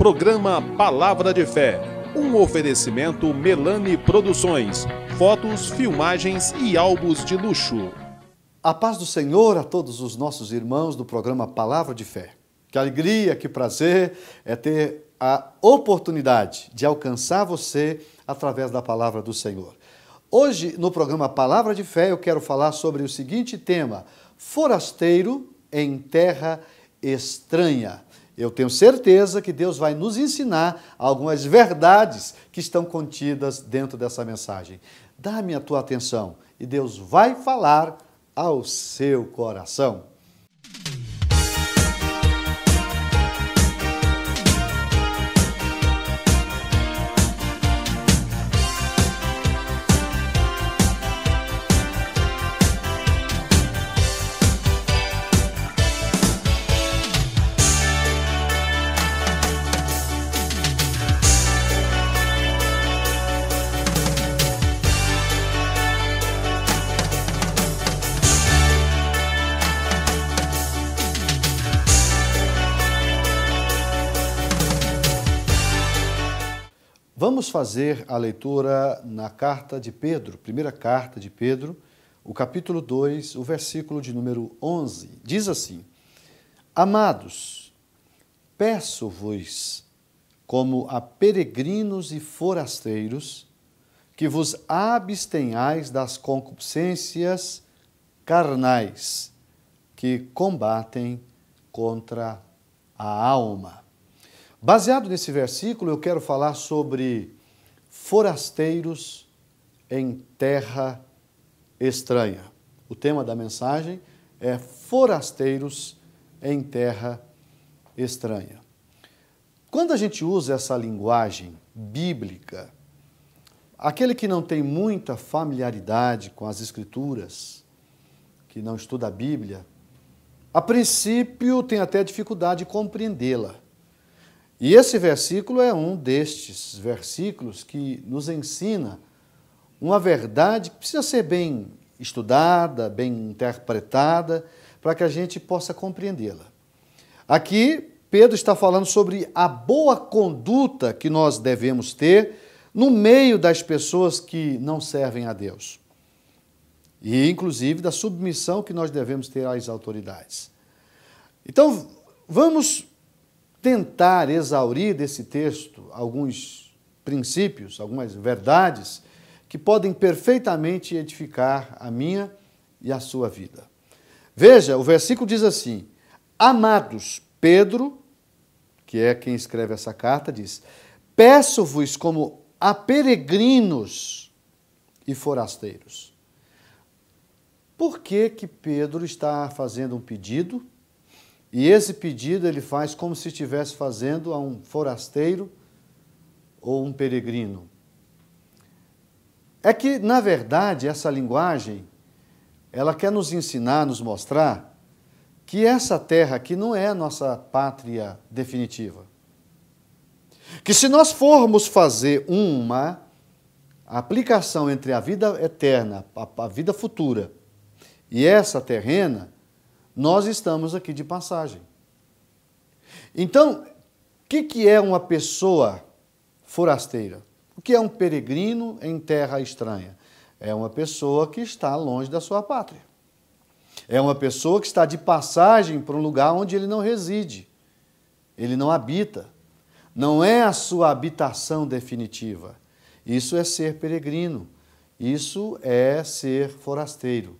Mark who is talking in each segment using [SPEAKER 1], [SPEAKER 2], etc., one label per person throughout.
[SPEAKER 1] Programa Palavra de Fé, um oferecimento Melani Produções, fotos, filmagens e álbuns de luxo.
[SPEAKER 2] A paz do Senhor a todos os nossos irmãos do programa Palavra de Fé. Que alegria, que prazer é ter a oportunidade de alcançar você através da Palavra do Senhor. Hoje, no programa Palavra de Fé, eu quero falar sobre o seguinte tema: forasteiro em terra estranha. Eu tenho certeza que Deus vai nos ensinar algumas verdades que estão contidas dentro dessa mensagem. Dá-me a tua atenção e Deus vai falar ao seu coração. Vamos fazer a leitura na carta de Pedro, primeira carta de Pedro, o capítulo 2, o versículo de número 11. Diz assim: Amados, peço-vos, como a peregrinos e forasteiros, que vos abstenhais das concupiscências carnais, que combatem contra a alma. Baseado nesse versículo, eu quero falar sobre forasteiros em terra estranha. O tema da mensagem é forasteiros em terra estranha. Quando a gente usa essa linguagem bíblica, aquele que não tem muita familiaridade com as Escrituras, que não estuda a Bíblia, a princípio tem até dificuldade de compreendê-la. E esse versículo é um destes versículos que nos ensina uma verdade que precisa ser bem estudada, bem interpretada, para que a gente possa compreendê-la. Aqui, Pedro está falando sobre a boa conduta que nós devemos ter no meio das pessoas que não servem a Deus. E, inclusive, da submissão que nós devemos ter às autoridades. Então, vamos tentar exaurir desse texto alguns princípios, algumas verdades que podem perfeitamente edificar a minha e a sua vida. Veja, o versículo diz assim: Amados, Pedro, que é quem escreve essa carta, diz: Peço-vos como a peregrinos e forasteiros. Por que que Pedro está fazendo um pedido? E esse pedido ele faz como se estivesse fazendo a um forasteiro ou um peregrino. É que, na verdade, essa linguagem, ela quer nos ensinar, nos mostrar que essa terra aqui não é a nossa pátria definitiva. Que se nós formos fazer uma aplicação entre a vida eterna, a vida futura, e essa terrena, nós estamos aqui de passagem. Então, o que é uma pessoa forasteira? O que é um peregrino em terra estranha? É uma pessoa que está longe da sua pátria. É uma pessoa que está de passagem para um lugar onde ele não reside. Ele não habita. Não é a sua habitação definitiva. Isso é ser peregrino. Isso é ser forasteiro.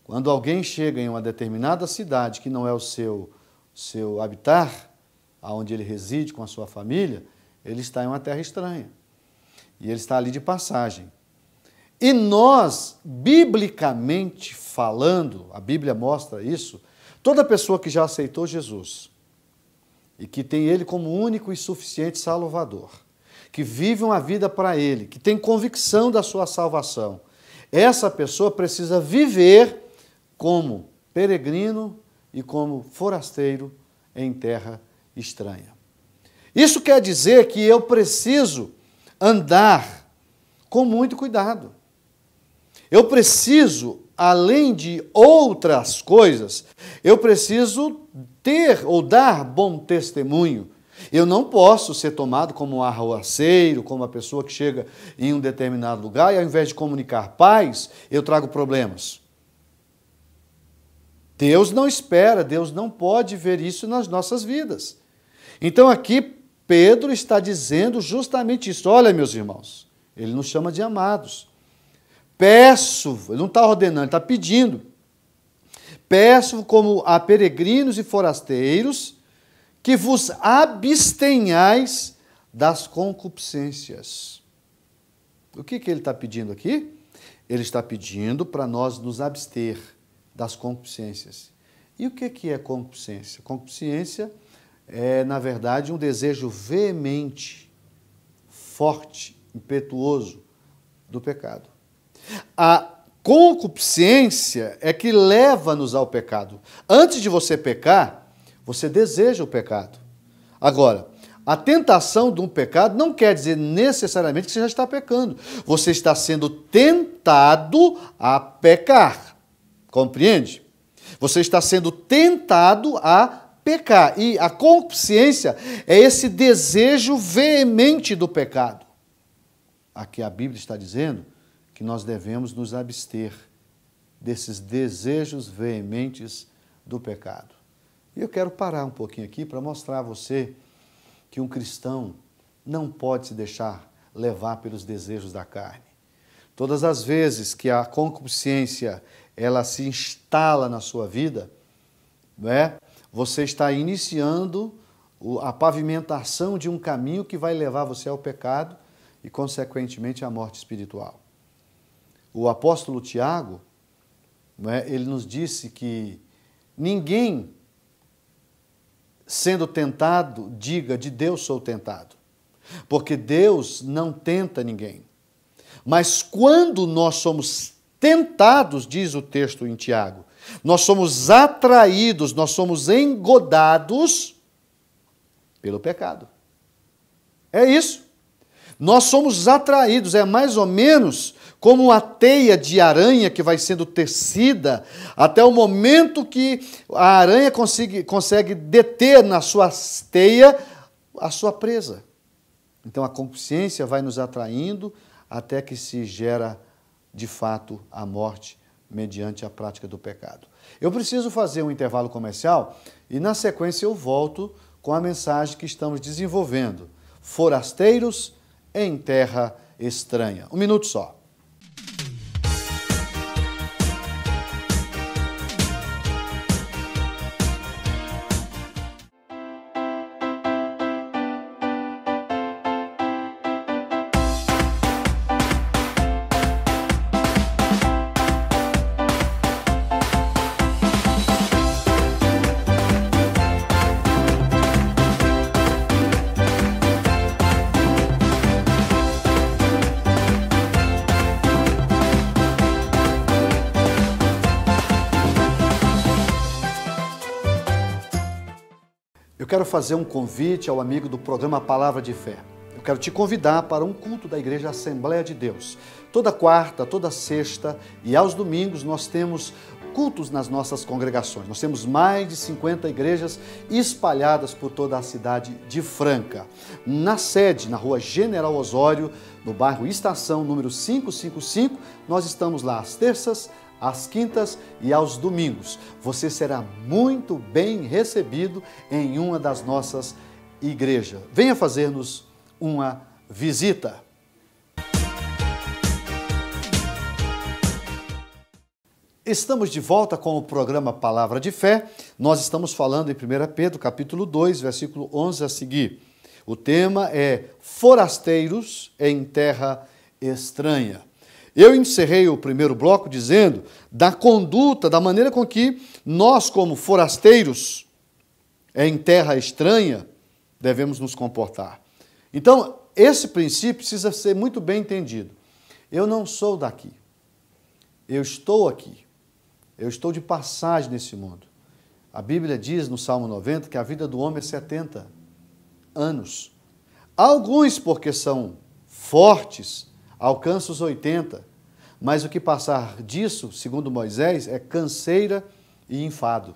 [SPEAKER 2] Quando alguém chega em uma determinada cidade que não é o seu habitar, onde ele reside com a sua família, ele está em uma terra estranha. E ele está ali de passagem. E nós, biblicamente falando, a Bíblia mostra isso, toda pessoa que já aceitou Jesus e que tem Ele como único e suficiente Salvador, que vive uma vida para Ele, que tem convicção da sua salvação, essa pessoa precisa viver como peregrino e como forasteiro em terra estranha. Isso quer dizer que eu preciso andar com muito cuidado. Eu preciso, além de outras coisas, eu preciso ter ou dar bom testemunho Eu não posso ser tomado como um arruaceiro, como uma pessoa que chega em um determinado lugar e ao invés de comunicar paz, eu trago problemas. Deus não espera, Deus não pode ver isso nas nossas vidas. Então aqui Pedro está dizendo justamente isso. Olha, meus irmãos, ele nos chama de amados. Peço, ele não está ordenando, ele está pedindo. Peço como a peregrinos e forasteiros que vos abstenhais das concupiscências. O que ele está pedindo aqui? Ele está pedindo para nós nos abster das concupiscências. E o que é concupiscência? Concupiscência é, na verdade, um desejo veemente, forte, impetuoso do pecado. A concupiscência é que leva-nos ao pecado. Antes de você pecar, você deseja o pecado. Agora, a tentação de um pecado não quer dizer necessariamente que você já está pecando. Você está sendo tentado a pecar. Compreende? Você está sendo tentado a pecar. E a concupiscência é esse desejo veemente do pecado. Aqui a Bíblia está dizendo que nós devemos nos abster desses desejos veementes do pecado. E eu quero parar um pouquinho aqui para mostrar a você que um cristão não pode se deixar levar pelos desejos da carne. Todas as vezes que a concupiscência ela se instala na sua vida, não é? Você está iniciando a pavimentação de um caminho que vai levar você ao pecado e, consequentemente, à morte espiritual. O apóstolo Tiago, não é? Ele nos disse que ninguém, sendo tentado, diga de Deus sou tentado, porque Deus não tenta ninguém. Mas quando nós somos tentados, diz o texto em Tiago, nós somos atraídos, nós somos engodados pelo pecado. É isso. Nós somos atraídos, é mais ou menos como uma teia de aranha que vai sendo tecida até o momento que a aranha consegue deter na sua teia a sua presa. Então a concupiscência vai nos atraindo até que se gera, de fato, a morte mediante a prática do pecado. Eu preciso fazer um intervalo comercial e, na sequência, eu volto com a mensagem que estamos desenvolvendo. Forasteiros em terra estranha. Um minuto só. Eu quero fazer um convite ao amigo do programa Palavra de Fé. Eu quero te convidar para um culto da Igreja Assembleia de Deus. Toda quarta, toda sexta e aos domingos nós temos cultos nas nossas congregações. Nós temos mais de 50 igrejas espalhadas por toda a cidade de Franca. Na sede, na rua General Osório, no bairro Estação, número 555, nós estamos lá às terças, às quintas e aos domingos. Você será muito bem recebido em uma das nossas igrejas. Venha fazer-nos uma visita. Estamos de volta com o programa Palavra de Fé. Nós estamos falando em 1 Pedro, capítulo 2, versículo 11 a seguir. O tema é forasteiros em terra estranha. Eu encerrei o primeiro bloco dizendo da conduta, da maneira com que nós, como forasteiros em terra estranha, devemos nos comportar. Então, esse princípio precisa ser muito bem entendido. Eu não sou daqui. Eu estou aqui. Eu estou de passagem nesse mundo. A Bíblia diz no Salmo 90 que a vida do homem é 70 anos. Alguns, porque são fortes, alcançam os 80, mas o que passar disso, segundo Moisés, é canseira e enfado.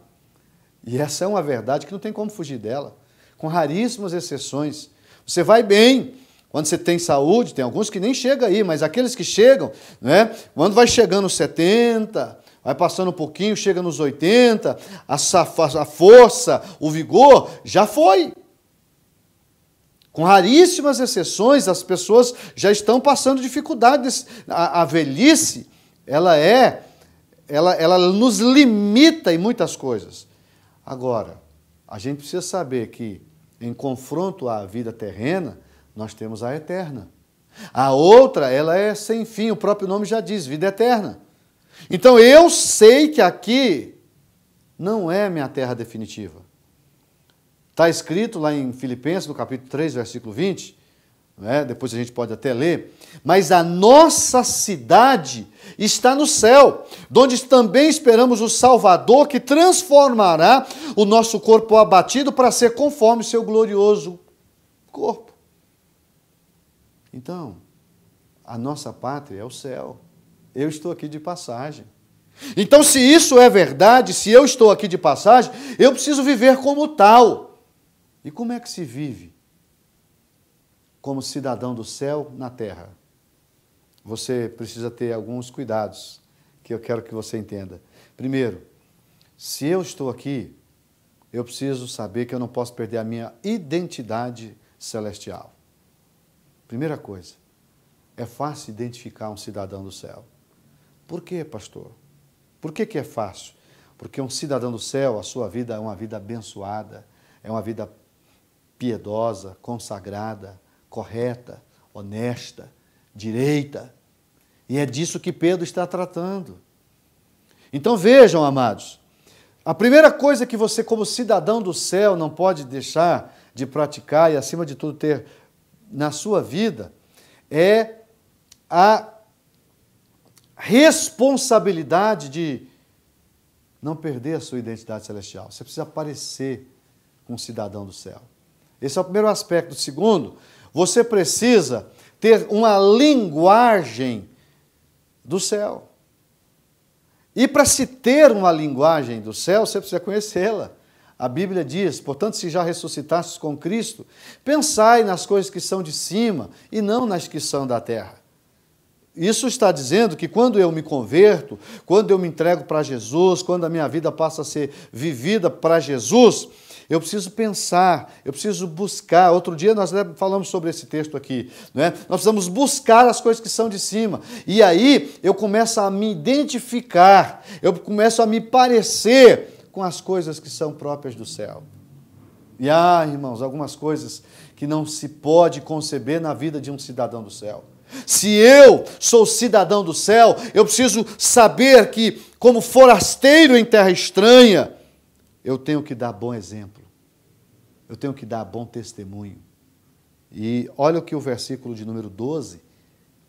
[SPEAKER 2] E essa é uma verdade que não tem como fugir dela. com raríssimas exceções. Você vai bem quando você tem saúde, tem alguns que nem chegam aí, mas aqueles que chegam, né? Quando vai chegando nos 70, vai passando um pouquinho, chega nos 80, a força, o vigor, já foi. Com raríssimas exceções, as pessoas já estão passando dificuldades. A velhice, ela nos limita em muitas coisas. Agora, a gente precisa saber que, em confronto à vida terrena, nós temos a eterna. A outra, ela é sem fim, o próprio nome já diz, vida eterna. Então, eu sei que aqui não é minha terra definitiva. Está escrito lá em Filipenses, no capítulo 3, versículo 20, né? Depois a gente pode até ler, mas a nossa cidade está no céu, onde também esperamos o Salvador, que transformará o nosso corpo abatido para ser conforme o seu glorioso corpo. Então, a nossa pátria é o céu. Eu estou aqui de passagem. Então, se isso é verdade, se eu estou aqui de passagem, eu preciso viver como tal. E como é que se vive como cidadão do céu na terra? Você precisa ter alguns cuidados que eu quero que você entenda. Primeiro, se eu estou aqui, eu preciso saber que eu não posso perder a minha identidade celestial. Primeira coisa, é fácil identificar um cidadão do céu. Por quê, pastor? Por que é fácil? Porque um cidadão do céu, a sua vida é uma vida abençoada, é uma vida piedosa, consagrada, correta, honesta, direita. E é disso que Pedro está tratando. Então vejam, amados, a primeira coisa que você, como cidadão do céu, não pode deixar de praticar e, acima de tudo, ter na sua vida é a responsabilidade de não perder a sua identidade celestial. Você precisa parecer com um cidadão do céu. Esse é o primeiro aspecto. O segundo, você precisa ter uma linguagem do céu. E para se ter uma linguagem do céu, você precisa conhecê-la. A Bíblia diz, portanto, se já ressuscitastes com Cristo, pensai nas coisas que são de cima e não nas que são da terra. Isso está dizendo que quando eu me converto, quando eu me entrego para Jesus, quando a minha vida passa a ser vivida para Jesus, eu preciso pensar, eu preciso buscar. Outro dia nós falamos sobre esse texto aqui, não é? Nós precisamos buscar as coisas que são de cima. E aí eu começo a me identificar, eu começo a me parecer com as coisas que são próprias do céu. E irmãos, algumas coisas que não se pode conceber na vida de um cidadão do céu. Se eu sou cidadão do céu, eu preciso saber que, como forasteiro em terra estranha, eu tenho que dar bom exemplo. Eu tenho que dar bom testemunho. E olha o que o versículo de número 12,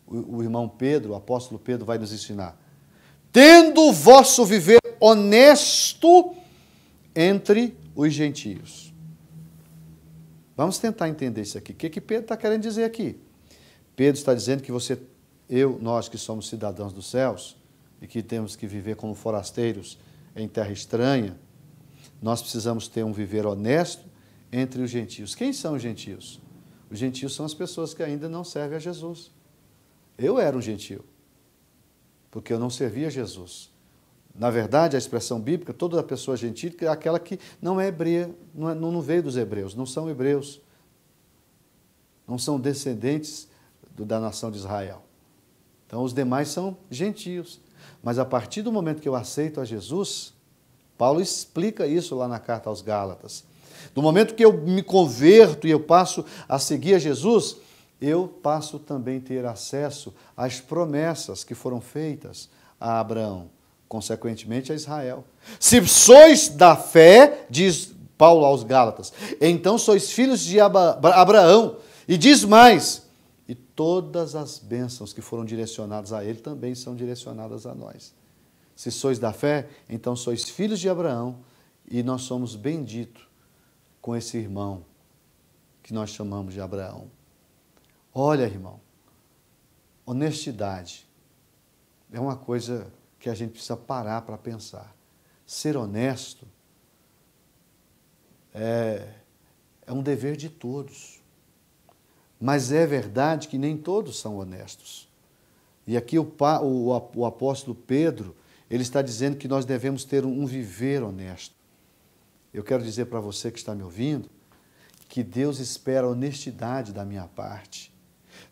[SPEAKER 2] o irmão Pedro, o apóstolo Pedro, vai nos ensinar. Tendo o vosso viver honesto entre os gentios. Vamos tentar entender isso aqui. O que Pedro está querendo dizer aqui? Pedro está dizendo que nós que somos cidadãos dos céus e que temos que viver como forasteiros em terra estranha, nós precisamos ter um viver honesto entre os gentios. Quem são os gentios? Os gentios são as pessoas que ainda não servem a Jesus. Eu era um gentio, porque eu não servia a Jesus. Na verdade, a expressão bíblica, toda pessoa gentil é aquela que não é hebreia, não veio dos hebreus, não são hebreus, não são descendentes da nação de Israel. Então, os demais são gentios. Mas a partir do momento que eu aceito a Jesus, Paulo explica isso lá na carta aos Gálatas. Do momento que eu me converto e eu passo a seguir a Jesus, eu passo também a ter acesso às promessas que foram feitas a Abraão, consequentemente a Israel. Se sois da fé, diz Paulo aos Gálatas, então sois filhos de Abraão. E diz mais, e todas as bênçãos que foram direcionadas a ele também são direcionadas a nós. Se sois da fé, então sois filhos de Abraão e nós somos benditos com esse irmão que nós chamamos de Abraão. Olha, irmão, honestidade é uma coisa que a gente precisa parar para pensar. Ser honesto é é um dever de todos. Mas é verdade que nem todos são honestos. E aqui o apóstolo Pedro, ele está dizendo que nós devemos ter um viver honesto. Eu quero dizer para você que está me ouvindo, que Deus espera a honestidade da minha parte.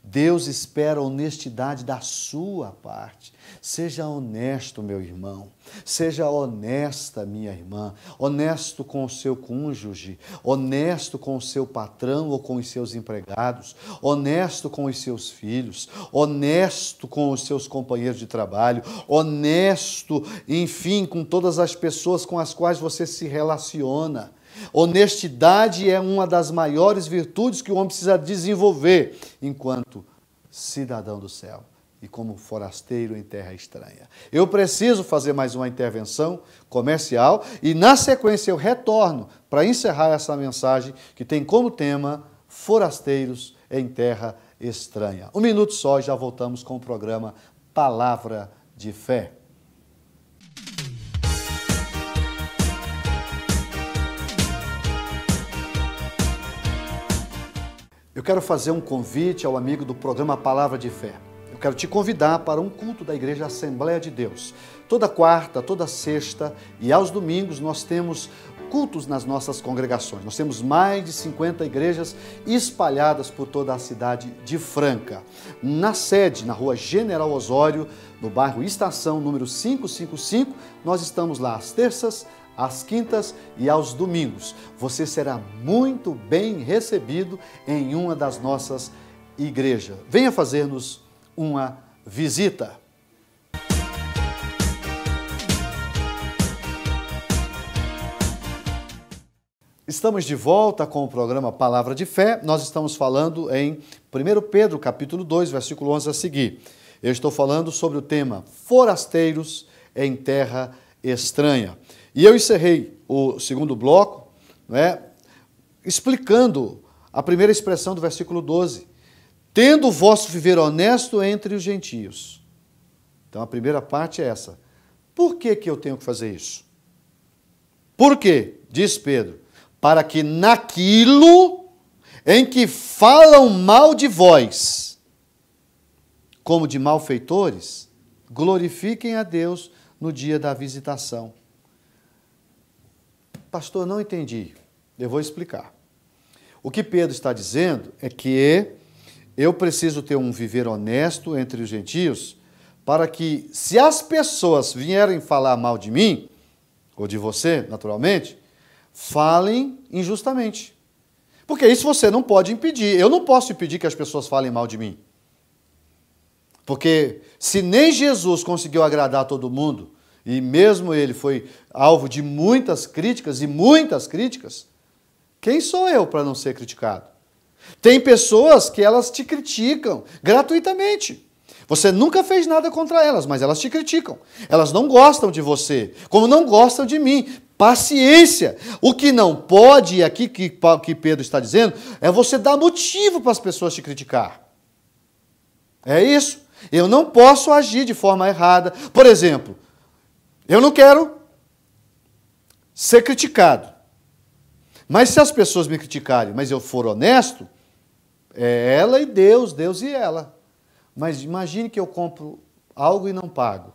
[SPEAKER 2] Deus espera a honestidade da sua parte. Seja honesto, meu irmão. Seja honesta, minha irmã. Honesto com o seu cônjuge. Honesto com o seu patrão ou com os seus empregados. Honesto com os seus filhos. Honesto com os seus companheiros de trabalho. Honesto, enfim, com todas as pessoas com as quais você se relaciona. Honestidade é uma das maiores virtudes que o homem precisa desenvolver enquanto cidadão do céu e como forasteiro em terra estranha. Eu preciso fazer mais uma intervenção comercial e, na sequência, eu retorno para encerrar essa mensagem que tem como tema forasteiros em terra estranha. Um minuto só e já voltamos com o programa Palavra de Fé. Eu quero fazer um convite ao amigo do programa Palavra de Fé. Eu quero te convidar para um culto da Igreja Assembleia de Deus. Toda quarta, toda sexta e aos domingos nós temos cultos nas nossas congregações. Nós temos mais de 50 igrejas espalhadas por toda a cidade de Franca. Na sede, na rua General Osório, no bairro Estação, número 555, nós estamos lá às terças, às quintas e aos domingos. Você será muito bem recebido em uma das nossas igrejas. Venha fazer-nos uma visita. Estamos de volta com o programa Palavra de Fé. Nós estamos falando em 1 Pedro, capítulo 2, versículo 11 a seguir. Eu estou falando sobre o tema forasteiros em terra estranha. E eu encerrei o segundo bloco, explicando a primeira expressão do versículo 12. Tendo o vosso viver honesto entre os gentios. Então a primeira parte é essa. Por que eu tenho que fazer isso? Por quê? Diz Pedro. Para que naquilo em que falam mal de vós, como de malfeitores, glorifiquem a Deus no dia da visitação. Pastor, não entendi. Eu vou explicar. O que Pedro está dizendo é que eu preciso ter um viver honesto entre os gentios para que, se as pessoas vierem falar mal de mim, ou de você, naturalmente, falem injustamente. Porque isso você não pode impedir. Eu não posso impedir que as pessoas falem mal de mim. Porque se nem Jesus conseguiu agradar todo mundo, e mesmo ele foi alvo de muitas críticas, quem sou eu para não ser criticado? Tem pessoas que elas te criticam gratuitamente. Você nunca fez nada contra elas, mas elas te criticam. Elas não gostam de você, como não gostam de mim. Paciência. O que não pode, e aqui que Pedro está dizendo, é você dar motivo para as pessoas te criticar. É isso. Eu não posso agir de forma errada. Por exemplo, eu não quero ser criticado. Mas se as pessoas me criticarem, mas eu for honesto, é ela e Deus, Deus e ela. Mas imagine que eu compro algo e não pago.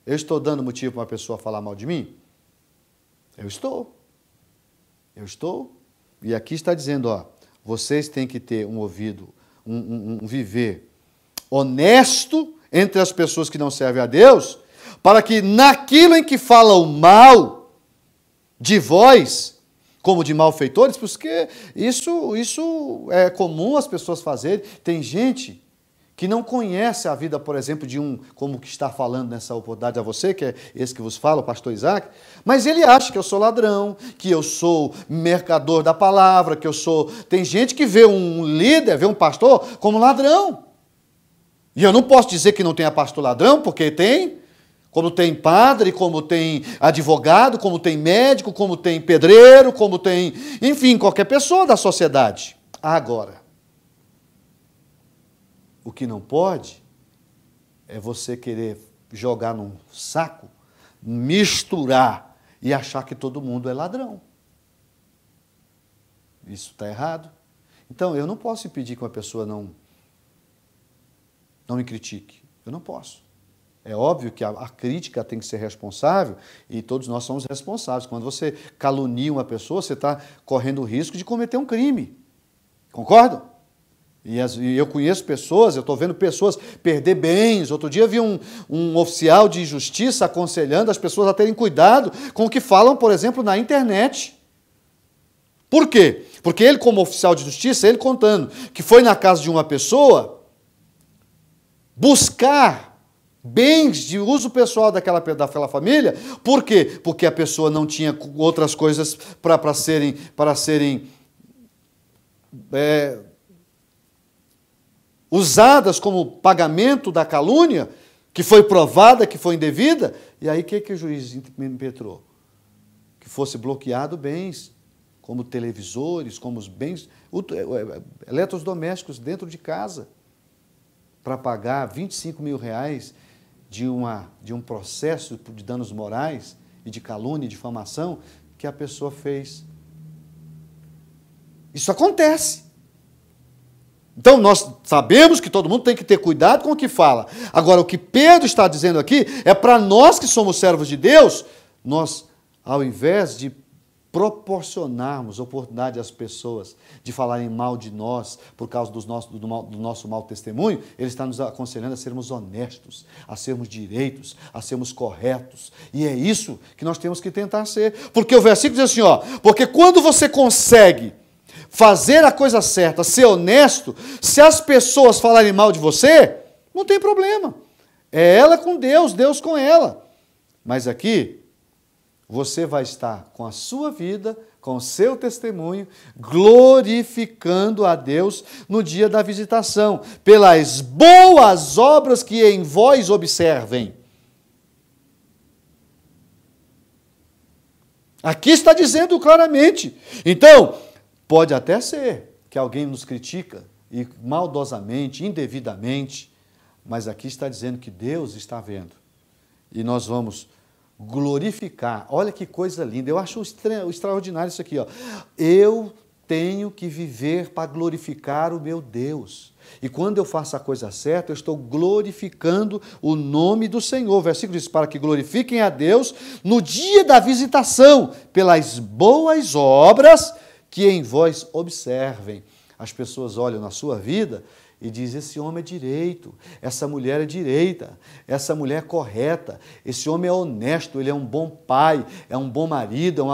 [SPEAKER 2] Eu estou dando motivo para uma pessoa falar mal de mim? Eu estou. E aqui está dizendo, vocês têm que ter um ouvido, um viver honesto entre as pessoas que não servem a Deus, para que naquilo em que falam mal de vós, como de malfeitores, porque isso é comum as pessoas fazerem. Tem gente que não conhece a vida, por exemplo, de como que está falando nessa oportunidade a você, que é esse que vos fala, o pastor Isaac, mas ele acha que eu sou ladrão, que eu sou mercador da palavra, que eu sou... Tem gente que vê um líder, vê um pastor como ladrão. E eu não posso dizer que não tenha pastor ladrão, porque tem... Como tem padre, como tem advogado, como tem médico, como tem pedreiro, como tem, enfim, qualquer pessoa da sociedade. Agora, o que não pode é você querer jogar num saco, misturar e achar que todo mundo é ladrão. Isso está errado. Então, eu não posso impedir que uma pessoa não me critique. Eu não posso. É óbvio que a crítica tem que ser responsável e todos nós somos responsáveis. Quando você calunia uma pessoa, você está correndo o risco de cometer um crime. Concordam? E eu conheço pessoas, eu estou vendo pessoas perder bens. Outro dia vi um oficial de justiça aconselhando as pessoas a terem cuidado com o que falam, por exemplo, na internet. Por quê? Porque ele, como oficial de justiça, ele contando que foi na casa de uma pessoa buscar bens de uso pessoal daquela família. Por quê? Porque a pessoa não tinha outras coisas para serem usadas como pagamento da calúnia, que foi provada, que foi indevida. E aí o que o juiz impetrou? Que fosse bloqueado bens, como televisores, como os bens eletrodomésticos dentro de casa, para pagar 25 mil reais de um processo de danos morais e de calúnia e difamação que a pessoa fez. Isso acontece. Então, nós sabemos que todo mundo tem que ter cuidado com o que fala. Agora, o que Pedro está dizendo aqui é para nós que somos servos de Deus, nós, ao invés de proporcionarmos oportunidade às pessoas de falarem mal de nós por causa do nosso mau testemunho, ele está nos aconselhando a sermos honestos, a sermos direitos, a sermos corretos. E é isso que nós temos que tentar ser. Porque o versículo diz assim, porque quando você consegue fazer a coisa certa, ser honesto, se as pessoas falarem mal de você, não tem problema. É ela com Deus, Deus com ela. Mas aqui, você vai estar com a sua vida, com o seu testemunho, glorificando a Deus no dia da visitação, pelas boas obras que em vós observem. Aqui está dizendo claramente. Então, pode até ser que alguém nos critica, e maldosamente, indevidamente, mas aqui está dizendo que Deus está vendo. E nós vamos glorificar. Olha que coisa linda. Eu acho extraordinário isso aqui. Eu tenho que viver para glorificar o meu Deus. E quando eu faço a coisa certa, eu estou glorificando o nome do Senhor. O versículo diz, para que glorifiquem a Deus no dia da visitação, pelas boas obras que em vós observem. As pessoas olham na sua vida e dizem, esse homem é direito, essa mulher é direita, essa mulher é correta, esse homem é honesto, ele é um bom pai, é um bom marido,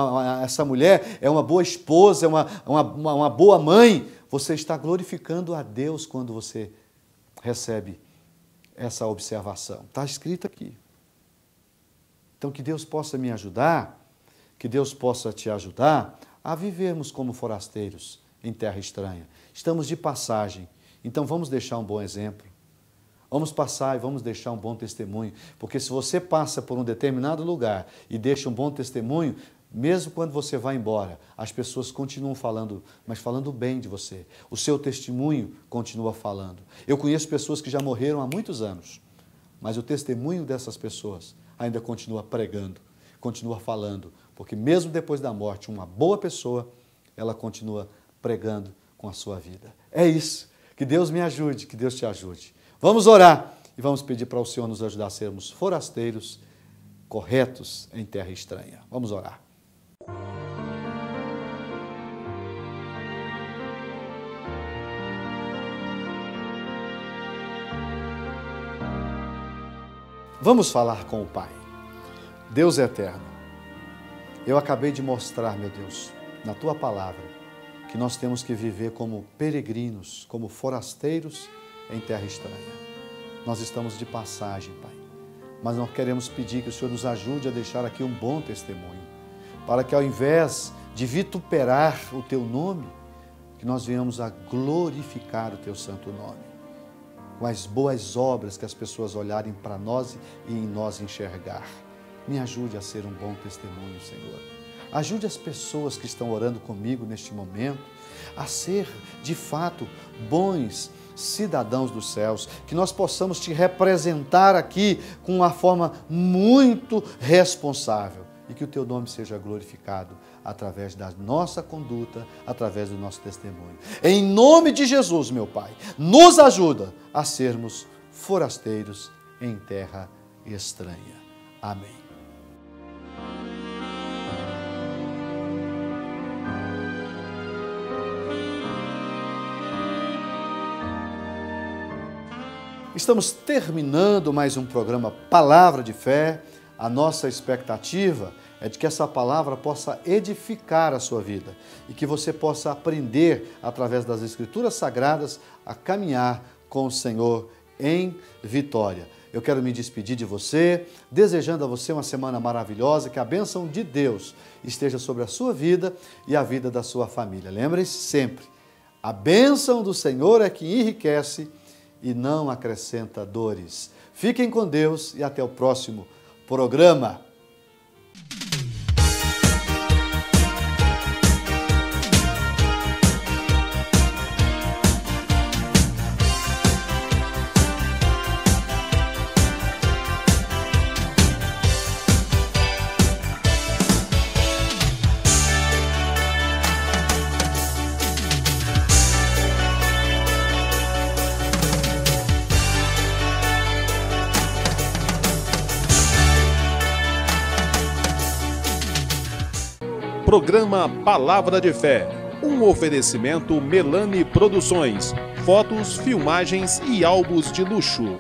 [SPEAKER 2] essa mulher é uma boa esposa, é uma boa mãe. Você está glorificando a Deus quando você recebe essa observação. Está escrito aqui. Então, que Deus possa me ajudar, que Deus possa te ajudar a vivermos como forasteiros em terra estranha. Estamos de passagem. Então, vamos deixar um bom exemplo. Vamos passar e vamos deixar um bom testemunho. Porque se você passa por um determinado lugar e deixa um bom testemunho, mesmo quando você vai embora, as pessoas continuam falando, mas falando bem de você. O seu testemunho continua falando. Eu conheço pessoas que já morreram há muitos anos, mas o testemunho dessas pessoas ainda continua pregando, continua falando. Porque mesmo depois da morte, uma boa pessoa, ela continua pregando com a sua vida. É isso. Que Deus me ajude, que Deus te ajude. Vamos orar e vamos pedir para o Senhor nos ajudar a sermos forasteiros corretos em terra estranha. Vamos orar. Vamos falar com o Pai. Deus eterno, eu acabei de mostrar, meu Deus, na Tua palavra, que nós temos que viver como peregrinos, como forasteiros em terra estranha. Nós estamos de passagem, Pai, mas nós queremos pedir que o Senhor nos ajude a deixar aqui um bom testemunho, para que ao invés de vituperar o Teu nome, que nós venhamos a glorificar o Teu santo nome, com as boas obras que as pessoas olharem para nós e em nós enxergar. Me ajude a ser um bom testemunho, Senhor. Ajude as pessoas que estão orando comigo neste momento a ser, de fato, bons cidadãos dos céus, que nós possamos te representar aqui com uma forma muito responsável e que o teu nome seja glorificado através da nossa conduta, através do nosso testemunho. Em nome de Jesus, meu Pai, nos ajuda a sermos forasteiros em terra estranha. Amém. Estamos terminando mais um programa Palavra de Fé. A nossa expectativa é de que essa palavra possa edificar a sua vida e que você possa aprender, através das Escrituras Sagradas, a caminhar com o Senhor em vitória. Eu quero me despedir de você, desejando a você uma semana maravilhosa, que a bênção de Deus esteja sobre a sua vida e a vida da sua família. Lembre-se sempre, a bênção do Senhor é que enriquece e não acrescenta dores. Fiquem com Deus e até o próximo programa.
[SPEAKER 1] Programa Palavra de Fé, um oferecimento Melani Produções, fotos, filmagens e álbuns de luxo.